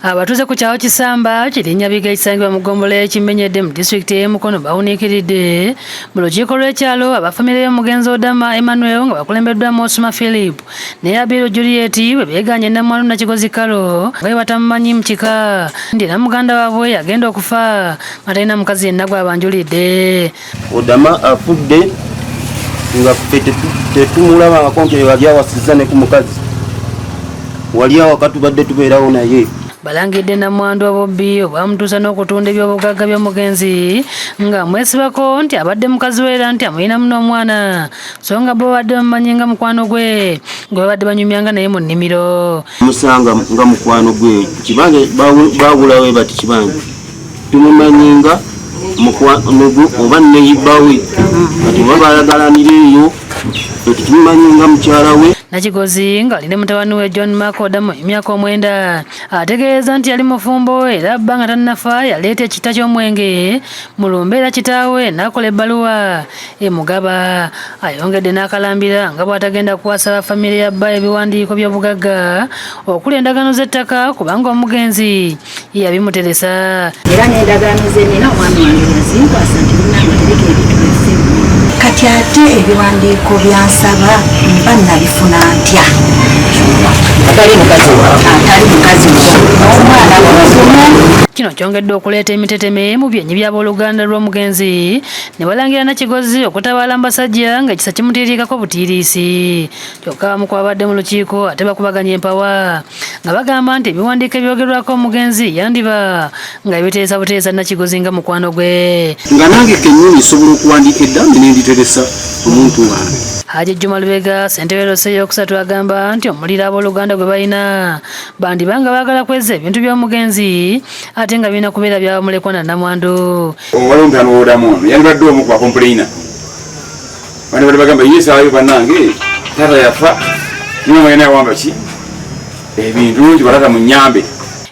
Abatuuze ku kyawo Kisamba Kirinnya Biga ekisangibwa mu Ggombolola ekimenyedde mu disitulikiti y'e Mukono bawuniikiridde mu lukiiko lw'ekyalo abafamire y'omugenzi Odama Emmanuel nga bakulembeddwamu Osuma Philip ne Abiru Juliet bwe beeganye Nnamwandu Nakigozi Kalo nga batamumanyi mu kika ndi na muganda waabwe yagenda okufa nga talina mukazi yenna gw'abanjulidde. Odama afudde nga tetumulaba nga konke wali awasizza ne ku mukazi wali awo katubadde tubeerawo naye. Balangidde Nnamwandu obubbi obwamutuusa n'okutunda ebyobugagga by'omugenzi nga mwesibako nti abadde mukazi we era nti amulinamu n'omwana so nga bo badde bamumanyi nga mukwano gwe gwe babadde banyumyanga naye mu nnimiro. Musanga nga mukwano gwe kibange baawulawe bati kibange tumumanyi nga mukwano gwe oba neyibbawe kati oba balagalanira eyo tumumanyi nga mukyala we. Nakigozi nga alina mutabani we John Mark Odama emyaka 9 ategeeza nti yali mufumbo era abba nga tannafa yaleeta ekita ky'omwenge mu lumbeera kitaawe n'akola ebbaluwa emugaba. Ayongedde n'akalambira nga bw'atagenda kuwasa famire ya bba ebiwandiiko by'obugagga okuli endagaano z'ettaka kubanga omugenzi yabimuteresa. Era n'endagaano ze nina omwami wange yazinkwasa nti munange tereka ebintu byaffe kati ate ebiwandiiko byansaba mba nabifuna ntya? Atali mukazi n'omwana musomo. Kino kyongedde okuleeta emitetemeye mu byenyi by'abooluganda lw'omugenzi ne balangira Nakigozi okutabaala mbasajja ng'ekisa kimutiiriikako butiiriisi. Kyokka abamu ku babadde mu lukiiko ate bakubaganya empawa nga bagamba nti ebiwandiiko ebyogerwako omugenzi yandiba nga biteesa buteesa Nakigozi nga mukwano gwe. Nga nange kennyini nsobola okuwandiika eddambi ne nditeresa omuntu wange. Haji Juma Lubega ssentebe Rosse eyokusatu agamba nti omuliro abooluganda gwe balina bandibanga baagala kweza ebintu by'omugenzi ate nga birina kubeera byabamulekwa na Nnamwandu. Owalomutano Odamu yandibadde omu ku bakompulayina bandi bali bagamba yeesaayo bannange taata yafa nimwena yawamba ki ebintu nti balata mu nnyambe.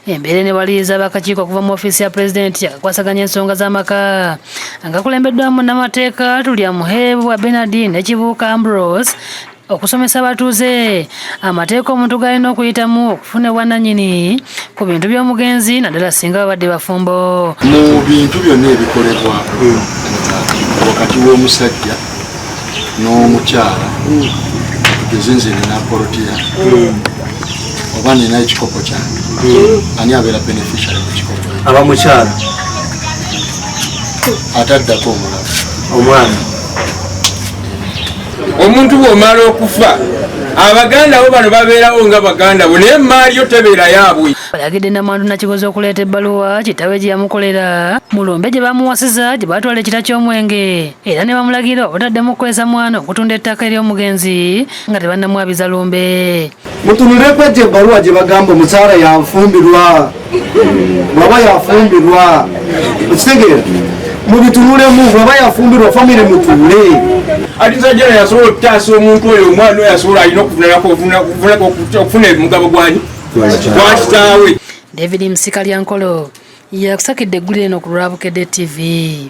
Embeera enewaliriza abakakiiko okuva mu ofiisi ya pulezidenti akakwasaganya ensonga z'amaka nga kulembeddwamu Nnamateeka Tulya Muheebu wa Bernardine ne Kibuuka Ambrose okusomesa abatuuze amateeka omuntu galina okuyitamu okufuna bwannannyini ku bintu by'omugenzi naddala singa babadde bafumbo. Mu bintu byonna ebikolebwa wakati w'omusajja n'omukyala tugeze nze nina porotiya oba nina ekikopo kyange ani abeera beneficiary mu kikopo? Abamukyala ataddako omulala omwana. Omuntu bw'omala okufa abaganda bo bano babeerawo nga baganda bo naye maali yo tebeera yaabwe. Balagidde Nnamwandu Nakigozi okuleeta ebbaluwa kitaawe gye yamukolera mu lumbe gye bamuwasiza gye batwala ekita ky'omwenge era ne bamulagira obutaddemu kukozesa mwana okutunda ettaka ery'omugenzi nga tebannamwabiza lumbe. Mutunuleko gye ebbaluwa gye bagamba omukyala yanfumbirwa bwaba yafumbirwa okitegeera mubitunulemu bwaba yafumbirwa famire mutuule. Ati sajjala yasobola okutaasa omuntu oyo omwana oyo asobola alina okufuna mugabo gwani gwa kitaawe. David Msikalyankolo yakusakidde eggulire eno ku Lwabukedde TV.